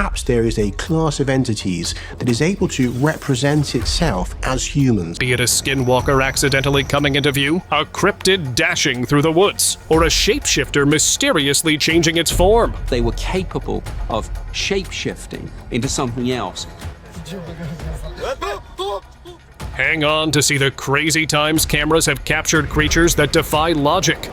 perhaps there is a class of entities that is able to represent itself as humans. Be it a skinwalker accidentally coming into view, a cryptid dashing through the woods, or a shapeshifter mysteriously changing its form. They were capable of shape-shifting into something else. Hang on to see the crazy times cameras have captured creatures that defy logic.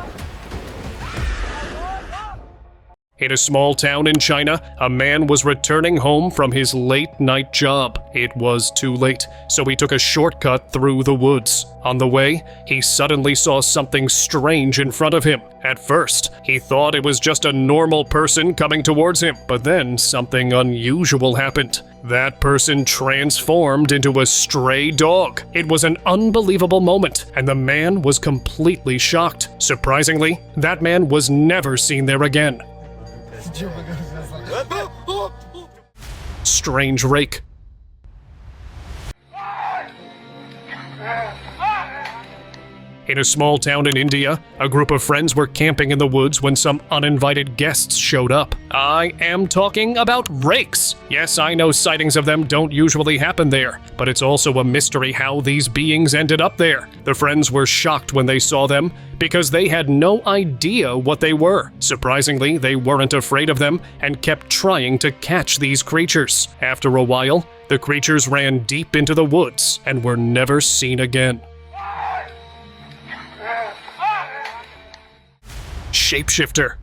In a small town in China, a man was returning home from his late-night job. It was too late, so he took a shortcut through the woods. On the way, he suddenly saw something strange in front of him. At first, he thought it was just a normal person coming towards him, but then something unusual happened. That person transformed into a stray dog. It was an unbelievable moment, and the man was completely shocked. Surprisingly, that man was never seen there again. Strange rake. In a small town in India, a group of friends were camping in the woods when some uninvited guests showed up. I am talking about rakes. Yes, I know sightings of them don't usually happen there, but it's also a mystery how these beings ended up there. The friends were shocked when they saw them because they had no idea what they were. Surprisingly, they weren't afraid of them and kept trying to catch these creatures. After a while, the creatures ran deep into the woods and were never seen again. Shapeshifter.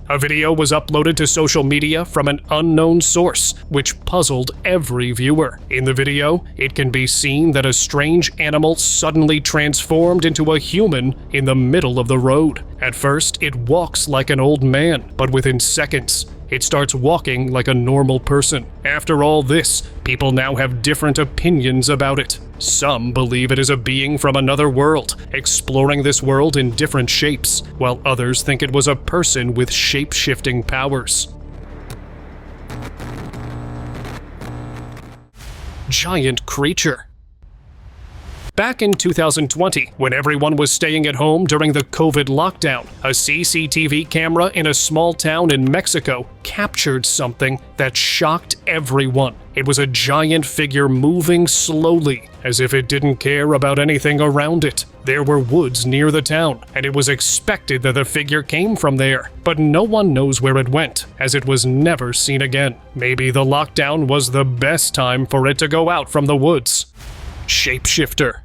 A video was uploaded to social media from an unknown source, which puzzled every viewer. In the video, it can be seen that a strange animal suddenly transformed into a human in the middle of the road. At first, it walks like an old man, but within seconds, it starts walking like a normal person. After all this, people now have different opinions about it. Some believe it is a being from another world, exploring this world in different shapes, while others think it was a person with shape-shifting powers. Giant creature. Back in 2020, when everyone was staying at home during the COVID lockdown, a CCTV camera in a small town in Mexico captured something that shocked everyone. It was a giant figure moving slowly, as if it didn't care about anything around it. There were woods near the town, and it was expected that the figure came from there, but no one knows where it went, as it was never seen again. Maybe the lockdown was the best time for it to go out from the woods. Shapeshifter.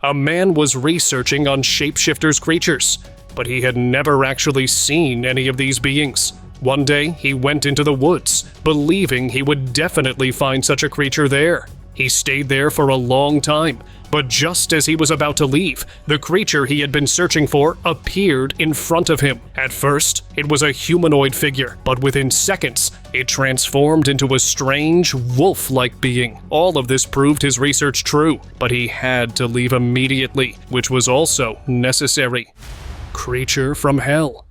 A man was researching on shapeshifters' creatures, but he had never actually seen any of these beings. One day, he went into the woods, believing he would definitely find such a creature there. He stayed there for a long time, but just as he was about to leave, the creature he had been searching for appeared in front of him. At first, it was a humanoid figure, but within seconds, it transformed into a strange, wolf-like being. All of this proved his research true, but he had to leave immediately, which was also necessary. Creature from hell.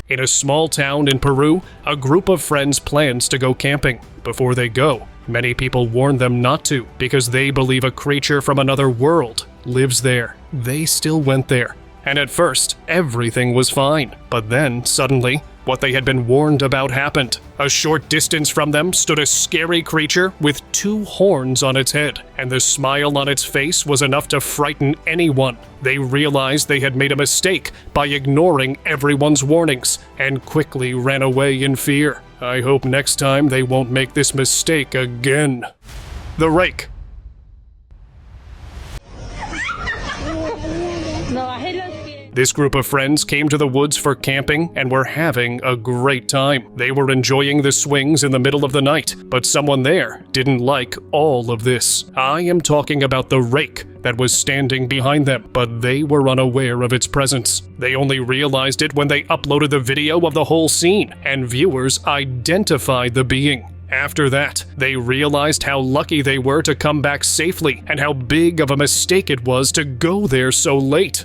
In a small town in Peru, a group of friends plans to go camping. Before they go, many people warn them not to because they believe a creature from another world lives there. They still went there, and at first, everything was fine. But then, suddenly, what they had been warned about happened. A short distance from them stood a scary creature with 2 horns on its head, and the smile on its face was enough to frighten anyone. They realized they had made a mistake by ignoring everyone's warnings, and quickly ran away in fear. I hope next time they won't make this mistake again. The rake. This group of friends came to the woods for camping and were having a great time. They were enjoying the swings in the middle of the night, but someone there didn't like all of this. I am talking about the rake that was standing behind them, but they were unaware of its presence. They only realized it when they uploaded the video of the whole scene, and viewers identified the being. After that, they realized how lucky they were to come back safely and how big of a mistake it was to go there so late.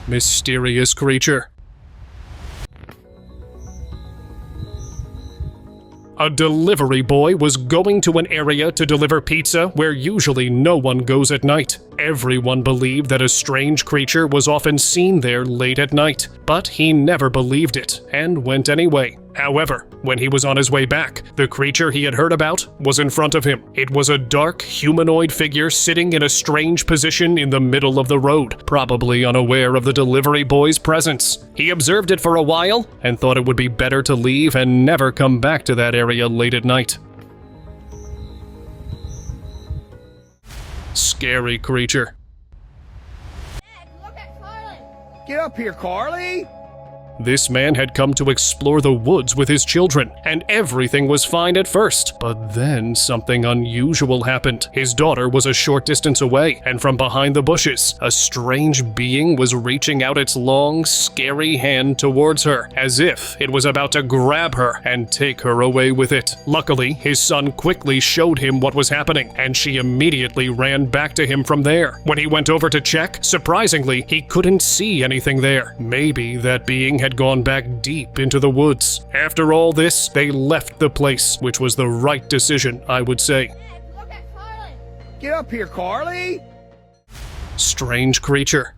Mysterious creature. A delivery boy was going to an area to deliver pizza where usually no one goes at night. Everyone believed that a strange creature was often seen there late at night, but he never believed it and went anyway. However, when he was on his way back, the creature he had heard about was in front of him. It was a dark, humanoid figure sitting in a strange position in the middle of the road, probably unaware of the delivery boy's presence. He observed it for a while and thought it would be better to leave and never come back to that area late at night. Scary creature. Dad, look at Carly. Get up here, Carly! This man had come to explore the woods with his children, and everything was fine at first. But then something unusual happened. His daughter was a short distance away, and from behind the bushes, a strange being was reaching out its long, scary hand towards her, as if it was about to grab her and take her away with it. Luckily, his son quickly showed him what was happening, and she immediately ran back to him from there. When he went over to check, surprisingly, he couldn't see anything there. Maybe that being had gone back deep into the woods. After all this, they left the place, which was the right decision, I would say. Dad, look at Carly. Get up here, Carly! Strange creature.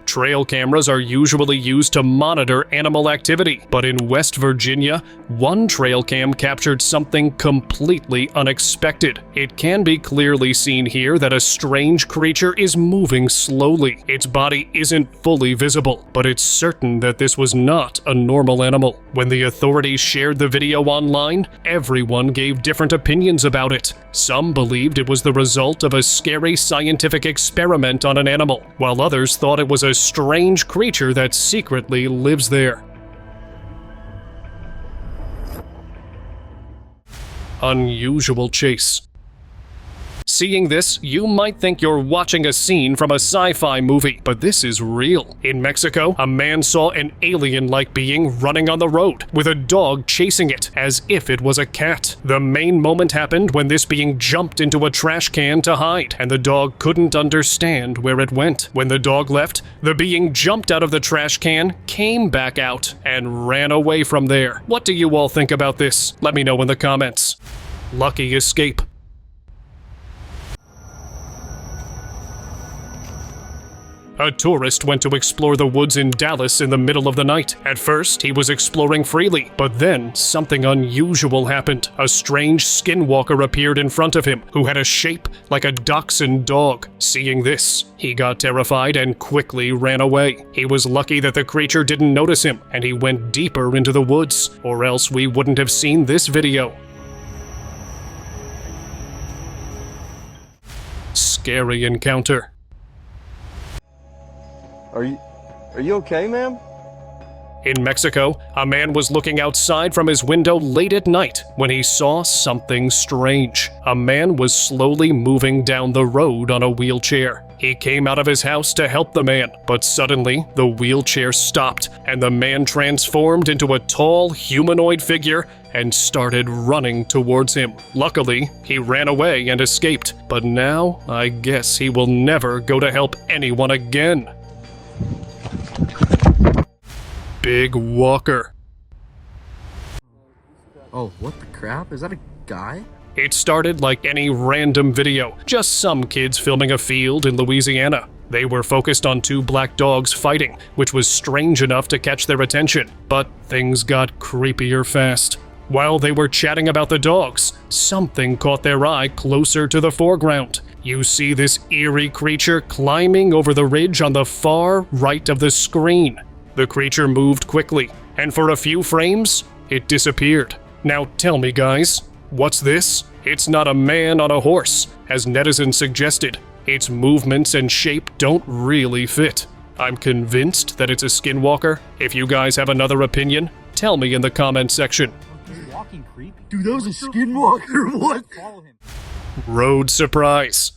Trail cameras are usually used to monitor animal activity, but in West Virginia, one trail cam captured something completely unexpected. It can be clearly seen here that a strange creature is moving slowly. Its body isn't fully visible, but it's certain that this was not a normal animal. When the authorities shared the video online, everyone gave different opinions about it. Some believed it was the result of a scary scientific experiment on an animal, while others thought it was a strange creature that secretly lives there. Unusual chase. Seeing this, you might think you're watching a scene from a sci-fi movie, but this is real. In Mexico, a man saw an alien-like being running on the road, with a dog chasing it, as if it was a cat. The main moment happened when this being jumped into a trash can to hide, and the dog couldn't understand where it went. When the dog left, the being jumped out of the trash can, came back out, and ran away from there. What do you all think about this? Let me know in the comments. Lucky escape. A tourist went to explore the woods in Dallas in the middle of the night. At first, he was exploring freely, but then something unusual happened. A strange skinwalker appeared in front of him, who had a shape like a dachshund dog. Seeing this, he got terrified and quickly ran away. He was lucky that the creature didn't notice him, and he went deeper into the woods, or else we wouldn't have seen this video. Scary encounter. Are you okay, ma'am? In Mexico, a man was looking outside from his window late at night when he saw something strange. A man was slowly moving down the road on a wheelchair. He came out of his house to help the man, but suddenly the wheelchair stopped and the man transformed into a tall humanoid figure and started running towards him. Luckily, he ran away and escaped, but now I guess he will never go to help anyone again. Big walker. Oh, what the crap? Is that a guy? It started like any random video, just some kids filming a field in Louisiana. They were focused on two black dogs fighting, which was strange enough to catch their attention, but things got creepier fast. While they were chatting about the dogs, something caught their eye closer to the foreground. You see this eerie creature climbing over the ridge on the far right of the screen. The creature moved quickly, and for a few frames, it disappeared. Now tell me guys, what's this? It's not a man on a horse, as netizens suggested. Its movements and shape don't really fit. I'm convinced that it's a skinwalker. If you guys have another opinion, tell me in the comment section. Walking creepy. Dude, that was a skinwalker. What? Follow him. Road surprise.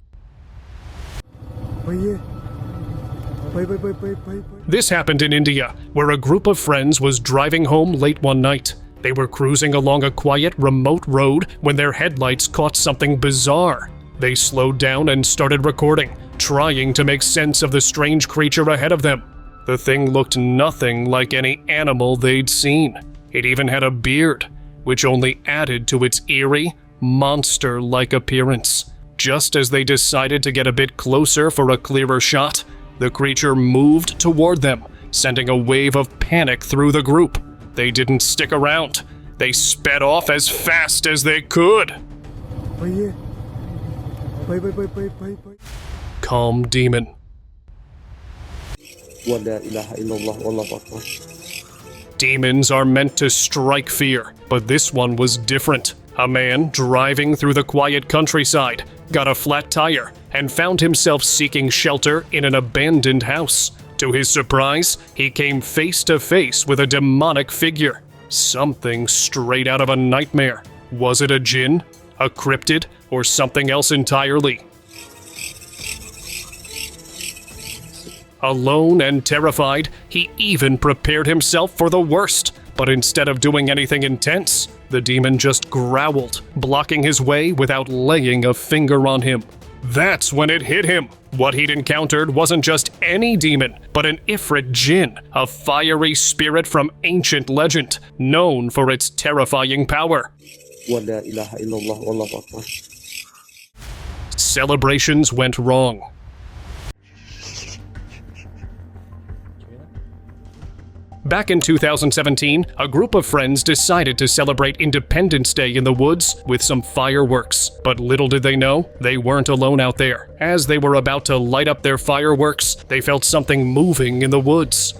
This happened in India, where a group of friends was driving home late one night. They were cruising along a quiet, remote road when their headlights caught something bizarre. They slowed down and started recording, trying to make sense of the strange creature ahead of them. The thing looked nothing like any animal they'd seen. It even had a beard. which only added to its eerie, monster-like appearance. Just as they decided to get a bit closer for a clearer shot, the creature moved toward them, sending a wave of panic through the group. They didn't stick around. They sped off as fast as they could. Calm demon. Demons are meant to strike fear, but this one was different. A man driving through the quiet countryside got a flat tire and found himself seeking shelter in an abandoned house. To his surprise, he came face to face with a demonic figure. Something straight out of a nightmare. Was it a djinn, a cryptid, or something else entirely? Alone and terrified, he even prepared himself for the worst. But instead of doing anything intense, the demon just growled, blocking his way without laying a finger on him. That's when it hit him. What he'd encountered wasn't just any demon, but an Ifrit djinn, a fiery spirit from ancient legend, known for its terrifying power. Celebrations went wrong. Back in 2017, a group of friends decided to celebrate Independence Day in the woods with some fireworks. But little did they know, they weren't alone out there. As they were about to light up their fireworks, they felt something moving in the woods.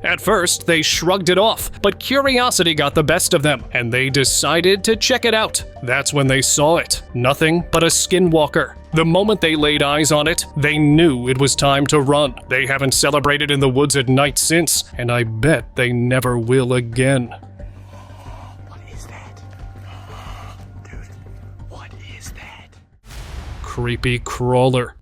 At first, they shrugged it off, but curiosity got the best of them, and they decided to check it out. That's when they saw it. Nothing but a skinwalker. The moment they laid eyes on it, they knew it was time to run. They haven't celebrated in the woods at night since, and I bet they never will again. What is that? Dude, what is that? Creepy crawler.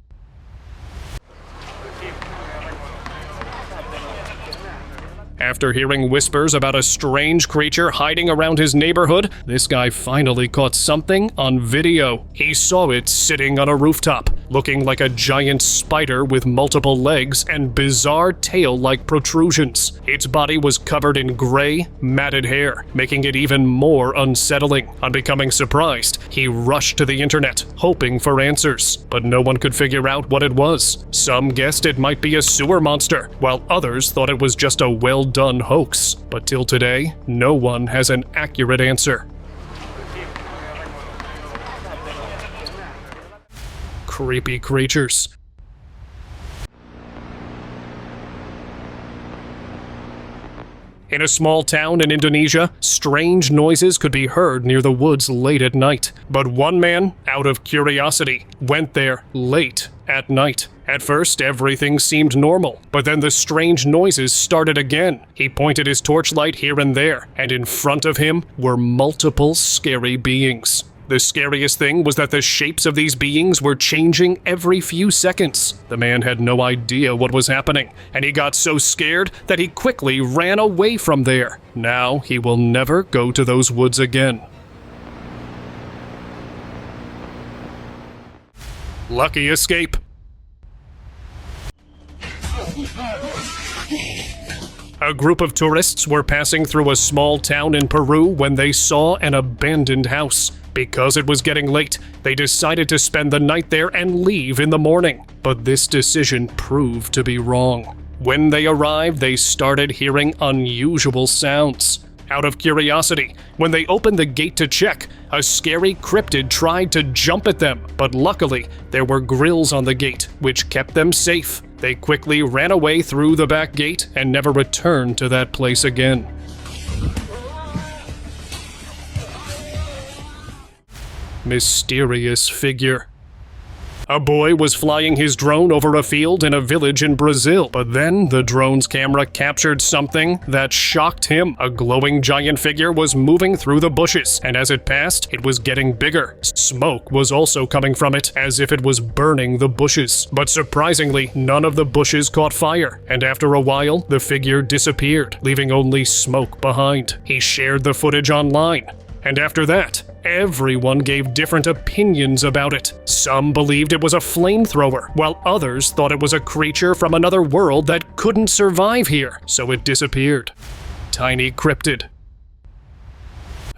After hearing whispers about a strange creature hiding around his neighborhood, this guy finally caught something on video. He saw it sitting on a rooftop, looking like a giant spider with multiple legs and bizarre tail-like protrusions. Its body was covered in gray, matted hair, making it even more unsettling. On becoming surprised, he rushed to the internet, hoping for answers, but no one could figure out what it was. Some guessed it might be a sewer monster, while others thought it was just a well-done hoax. But till today, no one has an accurate answer. Creepy creatures. In a small town in Indonesia, strange noises could be heard near the woods late at night. But one man, out of curiosity, went there late at night. At first, everything seemed normal, but then the strange noises started again. He pointed his torchlight here and there, and in front of him were multiple scary beings. The scariest thing was that the shapes of these beings were changing every few seconds. The man had no idea what was happening, and he got so scared that he quickly ran away from there. Now he will never go to those woods again. Lucky escape. A group of tourists were passing through a small town in Peru when they saw an abandoned house. Because it was getting late, they decided to spend the night there and leave in the morning. But this decision proved to be wrong. When they arrived, they started hearing unusual sounds. Out of curiosity, when they opened the gate to check, a scary cryptid tried to jump at them, but luckily, there were grills on the gate, which kept them safe. They quickly ran away through the back gate and never returned to that place again. Mysterious figure. A boy was flying his drone over a field in a village in Brazil, but then the drone's camera captured something that shocked him. A glowing giant figure was moving through the bushes, and as it passed, it was getting bigger. Smoke was also coming from it, as if it was burning the bushes. But surprisingly, none of the bushes caught fire, and after a while, the figure disappeared, leaving only smoke behind. He shared the footage online. And after that, everyone gave different opinions about it. Some believed it was a flamethrower, while others thought it was a creature from another world that couldn't survive here, so it disappeared. tiny cryptid.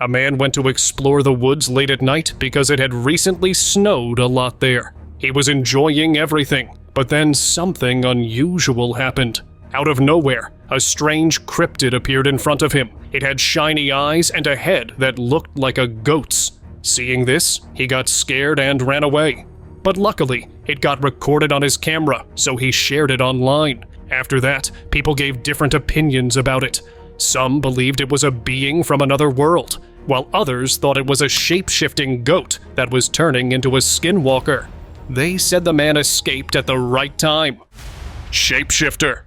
A man went to explore the woods late at night because it had recently snowed a lot there. He was enjoying everything, but then something unusual happened. Out of nowhere, a strange cryptid appeared in front of him. It had shiny eyes and a head that looked like a goat's. Seeing this, he got scared and ran away. But luckily, it got recorded on his camera, so he shared it online. After that, people gave different opinions about it. Some believed it was a being from another world, while others thought it was a shape-shifting goat that was turning into a skinwalker. They said the man escaped at the right time. Shapeshifter.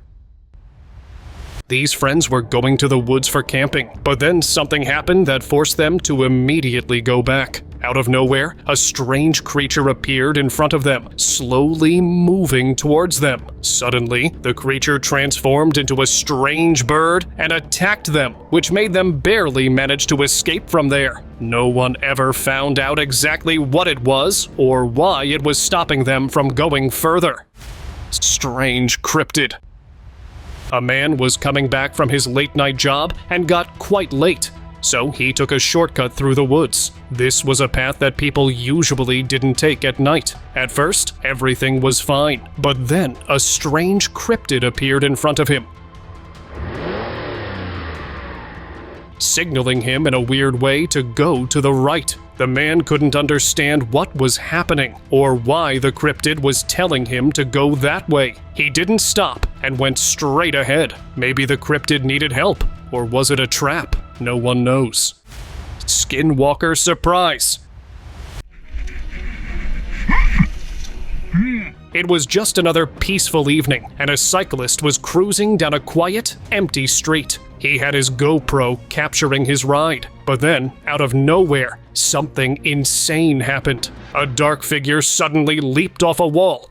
These friends were going to the woods for camping, but then something happened that forced them to immediately go back. Out of nowhere, a strange creature appeared in front of them, slowly moving towards them. Suddenly, the creature transformed into a strange bird and attacked them, which made them barely manage to escape from there. No one ever found out exactly what it was or why it was stopping them from going further. Strange cryptid. A man was coming back from his late-night job and got quite late, so he took a shortcut through the woods. This was a path that people usually didn't take at night. At first, everything was fine, but then a strange cryptid appeared in front of him, signaling him in a weird way to go to the right. The man couldn't understand what was happening or why the cryptid was telling him to go that way. He didn't stop and went straight ahead. Maybe the cryptid needed help, or was it a trap? No one knows. Skinwalker surprise. It was just another peaceful evening, and a cyclist was cruising down a quiet, empty street. He had his GoPro capturing his ride, but then, out of nowhere, something insane happened. A dark figure suddenly leaped off a wall,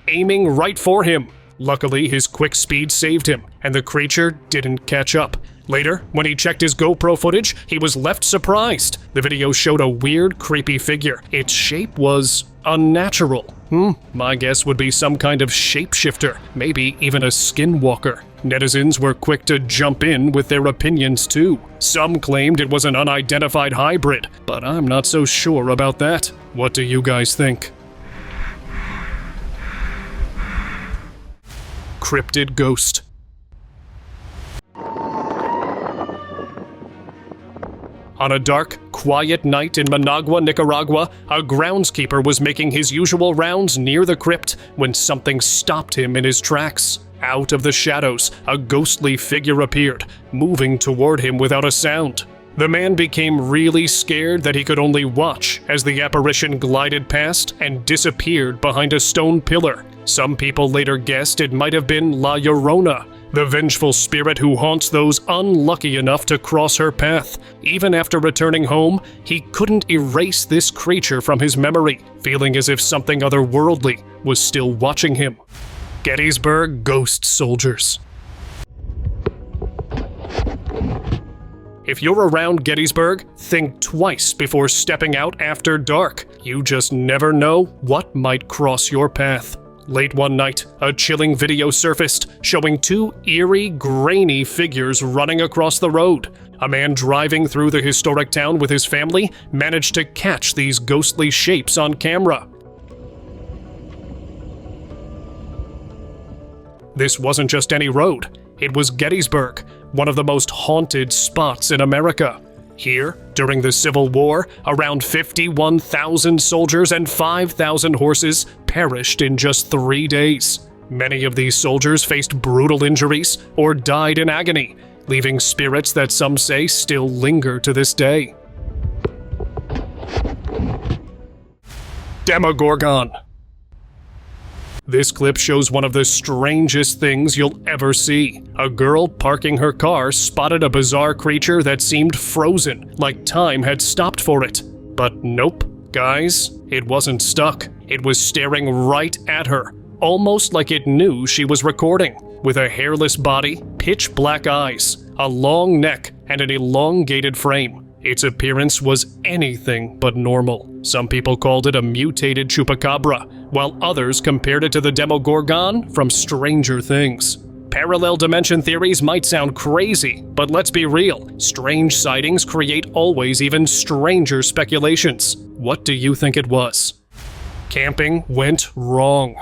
aiming right for him. Luckily, his quick speed saved him, and the creature didn't catch up. Later, when he checked his GoPro footage, he was left surprised. The video showed a weird, creepy figure. Its shape was unnatural. My guess would be some kind of shapeshifter, maybe even a skinwalker. Netizens were quick to jump in with their opinions too. Some claimed it was an unidentified hybrid, but I'm not so sure about that. What do you guys think? Cryptid ghost. On a dark, quiet night in Managua, Nicaragua, a groundskeeper was making his usual rounds near the crypt when something stopped him in his tracks. Out of the shadows, a ghostly figure appeared, moving toward him without a sound. The man became really scared that he could only watch as the apparition glided past and disappeared behind a stone pillar. Some people later guessed it might have been La Llorona, the vengeful spirit who haunts those unlucky enough to cross her path. Even after returning home, he couldn't erase this creature from his memory, feeling as if something otherworldly was still watching him. Gettysburg Ghost Soldiers. If you're around Gettysburg, think twice before stepping out after dark. You just never know what might cross your path. Late one night, a chilling video surfaced showing two eerie, grainy figures running across the road. A man driving through the historic town with his family managed to catch these ghostly shapes on camera. This wasn't just any road. It was Gettysburg, one of the most haunted spots in America. Here, during the Civil War, around 51,000 soldiers and 5,000 horses perished in just 3 days. Many of these soldiers faced brutal injuries or died in agony, leaving spirits that some say still linger to this day. Demogorgon. This clip shows one of the strangest things you'll ever see. A girl parking her car spotted a bizarre creature that seemed frozen, like time had stopped for it. But nope, guys, it wasn't stuck. It was staring right at her, almost like it knew she was recording. With a hairless body, pitch black eyes, a long neck, and an elongated frame. Its appearance was anything but normal. Some people called it a mutated chupacabra, while others compared it to the Demogorgon from Stranger Things. Parallel dimension theories might sound crazy, but let's be real. Strange sightings create always even stranger speculations. What do you think it was? Camping went wrong.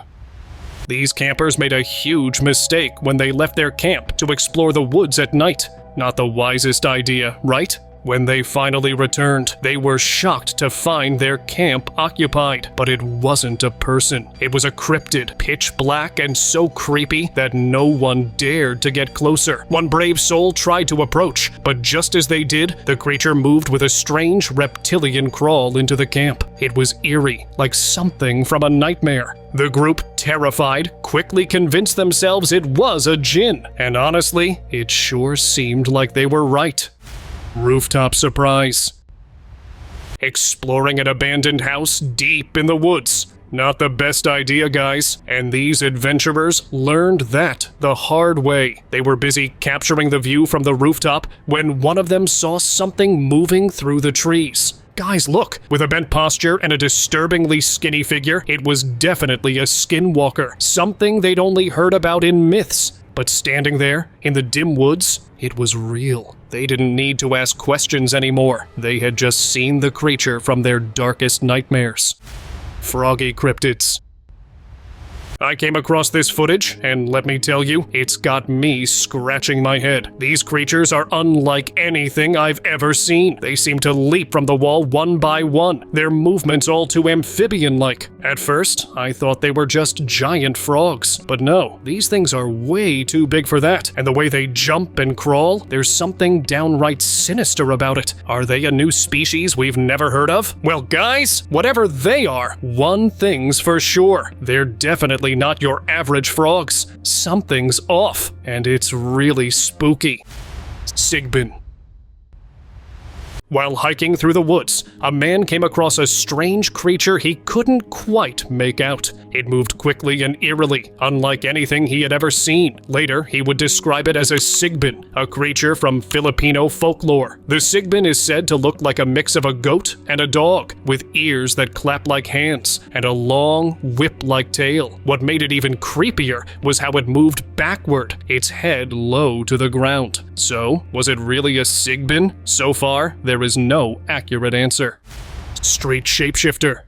These campers made a huge mistake when they left their camp to explore the woods at night. Not the wisest idea, right? When they finally returned, they were shocked to find their camp occupied. But it wasn't a person. It was a cryptid, pitch black and so creepy that no one dared to get closer. One brave soul tried to approach, but just as they did, the creature moved with a strange reptilian crawl into the camp. It was eerie, like something from a nightmare. The group, terrified, quickly convinced themselves it was a djinn. And honestly, it sure seemed like they were right. Rooftop surprise. Exploring an abandoned house deep in the woods. Not the best idea, guys. And these adventurers learned that the hard way. They were busy capturing the view from the rooftop when one of them saw something moving through the trees. Guys, look! With a bent posture and a disturbingly skinny figure, it was definitely a skinwalker. Something they'd only heard about in myths. But standing there, in the dim woods, it was real. They didn't need to ask questions anymore. They had just seen the creature from their darkest nightmares. Froggy cryptids. I came across this footage, and let me tell you, it's got me scratching my head. These creatures are unlike anything I've ever seen. They seem to leap from the wall one by one, their movements all too amphibian-like. At first, I thought they were just giant frogs, but no, these things are way too big for that. And the way they jump and crawl, there's something downright sinister about it. Are they a new species we've never heard of? Well, guys, whatever they are, one thing's for sure. They're definitely not your average frogs. Something's off, and it's really spooky. Sigbin. While hiking through the woods, a man came across a strange creature he couldn't quite make out. It moved quickly and eerily, unlike anything he had ever seen. Later, he would describe it as a sigbin, a creature from Filipino folklore. The sigbin is said to look like a mix of a goat and a dog, with ears that clap like hands and a long, whip-like tail. What made it even creepier was how it moved backward, its head low to the ground. So, was it really a sigbin? So far, there is no accurate answer. Street shapeshifter.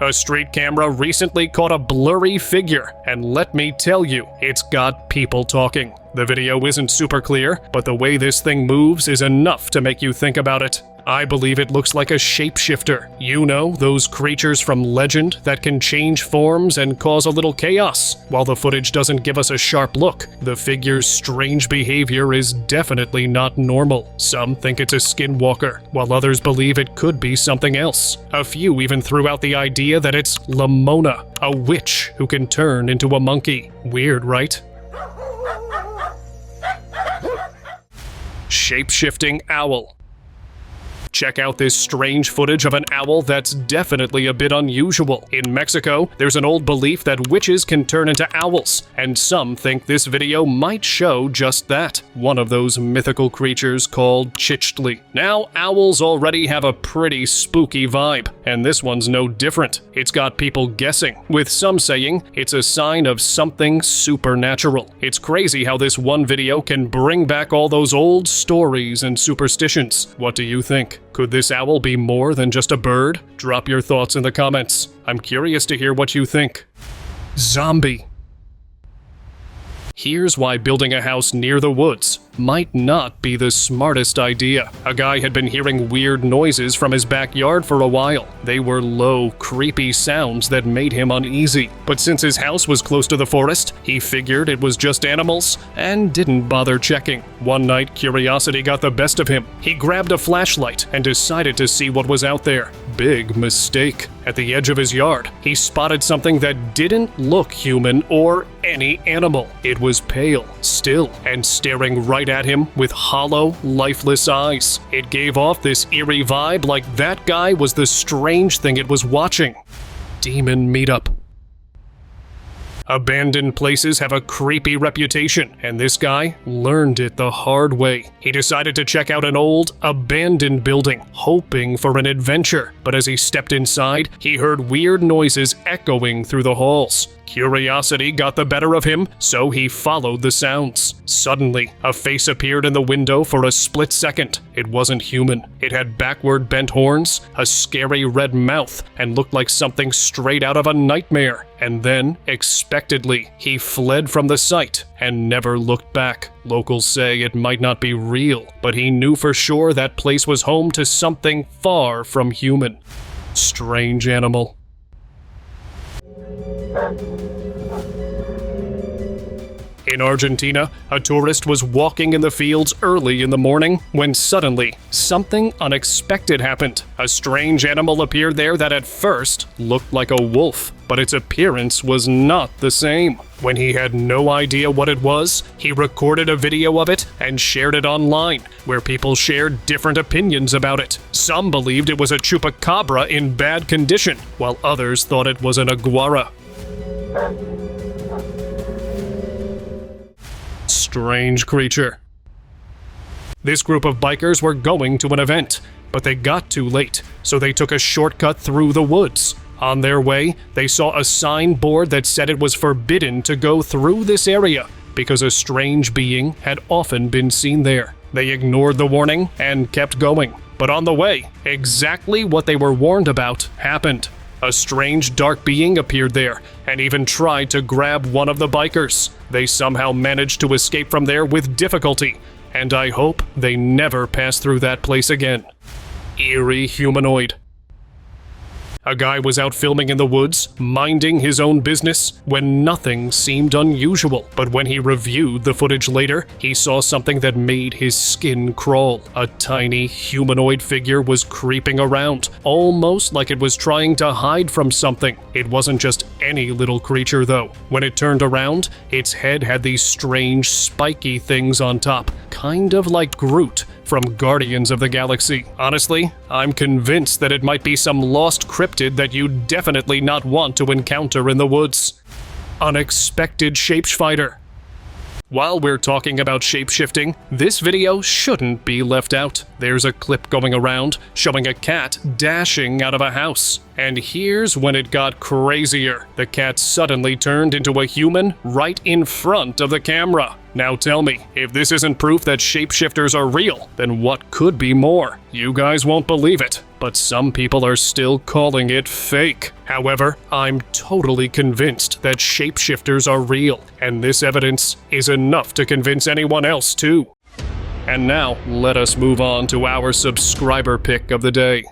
A street camera recently caught a blurry figure, and let me tell you, it's got people talking. The video isn't super clear, but the way this thing moves is enough to make you think about it. I believe it looks like a shapeshifter. You know, those creatures from legend that can change forms and cause a little chaos. While the footage doesn't give us a sharp look, the figure's strange behavior is definitely not normal. Some think it's a skinwalker, while others believe it could be something else. A few even threw out the idea that it's Lamona, a witch who can turn into a monkey. Weird, right? Shape-shifting owl. Check out this strange footage of an owl that's definitely a bit unusual. In Mexico, there's an old belief that witches can turn into owls, and some think this video might show just that. One of those mythical creatures called Chichtli. Now, owls already have a pretty spooky vibe, and this one's no different. It's got people guessing, with some saying it's a sign of something supernatural. It's crazy how this one video can bring back all those old stories and superstitions. What do you think? Could this owl be more than just a bird? Drop your thoughts in the comments. I'm curious to hear what you think. Zombie. Here's why building a house near the woods might not be the smartest idea. A guy had been hearing weird noises from his backyard for a while. They were low, creepy sounds that made him uneasy. But since his house was close to the forest, he figured it was just animals and didn't bother checking. One night, curiosity got the best of him. He grabbed a flashlight and decided to see what was out there. Big mistake. At the edge of his yard, he spotted something that didn't look human or any animal. It was pale, still, and staring right at him with hollow, lifeless eyes. It gave off this eerie vibe like that guy was the strange thing it was watching. Demon meetup. Abandoned places have a creepy reputation, and this guy learned it the hard way. He decided to check out an old, abandoned building, hoping for an adventure. But as he stepped inside, he heard weird noises echoing through the halls. Curiosity got the better of him, so he followed the sounds. Suddenly, a face appeared in the window for a split second. It wasn't human. It had backward bent horns, a scary red mouth, and looked like something straight out of a nightmare. And then, expectedly, he fled from the site and never looked back. Locals say it might not be real, but he knew for sure that place was home to something far from human. Strange animal. In Argentina, a tourist was walking in the fields early in the morning when suddenly something unexpected happened. A strange animal appeared there that at first looked like a wolf, but its appearance was not the same. When he had no idea what it was, he recorded a video of it and shared it online, where people shared different opinions about it. Some believed it was a chupacabra in bad condition, while others thought it was an iguana. Strange creature. This group of bikers were going to an event, but they got too late, so they took a shortcut through the woods. On their way, they saw a signboard that said it was forbidden to go through this area because a strange being had often been seen there. They ignored the warning and kept going. But on the way, exactly what they were warned about happened. A strange dark being appeared there and even tried to grab one of the bikers. They somehow managed to escape from there with difficulty, and I hope they never pass through that place again. Eerie humanoid. A guy was out filming in the woods, minding his own business, when nothing seemed unusual. But when he reviewed the footage later, he saw something that made his skin crawl. A tiny humanoid figure was creeping around, almost like it was trying to hide from something. It wasn't just any little creature, though. When it turned around, its head had these strange, spiky things on top, kind of like Groot from Guardians of the Galaxy. Honestly, I'm convinced that it might be some lost cryptid that you definitely not want to encounter in the woods. Unexpected shapeshifter. While we're talking about shapeshifting, this video shouldn't be left out. There's a clip going around showing a cat dashing out of a house. And here's when it got crazier. The cat suddenly turned into a human right in front of the camera. Now tell me, if this isn't proof that shapeshifters are real, then what could be more? You guys won't believe it, but some people are still calling it fake. However, I'm totally convinced that shapeshifters are real, and this evidence is enough to convince anyone else too. And now, let us move on to our subscriber pick of the day.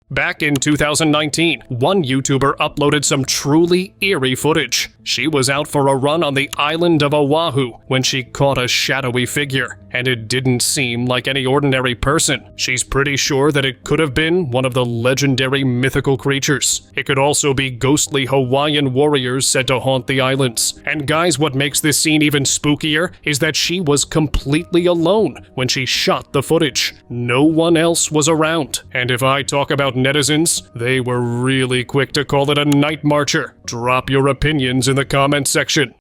Back in 2019, one YouTuber uploaded some truly eerie footage. She was out for a run on the island of Oahu when she caught a shadowy figure, and it didn't seem like any ordinary person. She's pretty sure that it could have been one of the legendary mythical creatures. It could also be ghostly Hawaiian warriors said to haunt the islands. And guys, what makes this scene even spookier is that she was completely alone when she shot the footage. No one else was around. And if I talk about netizens, they were really quick to call it a night marcher. Drop your opinions in the comment section.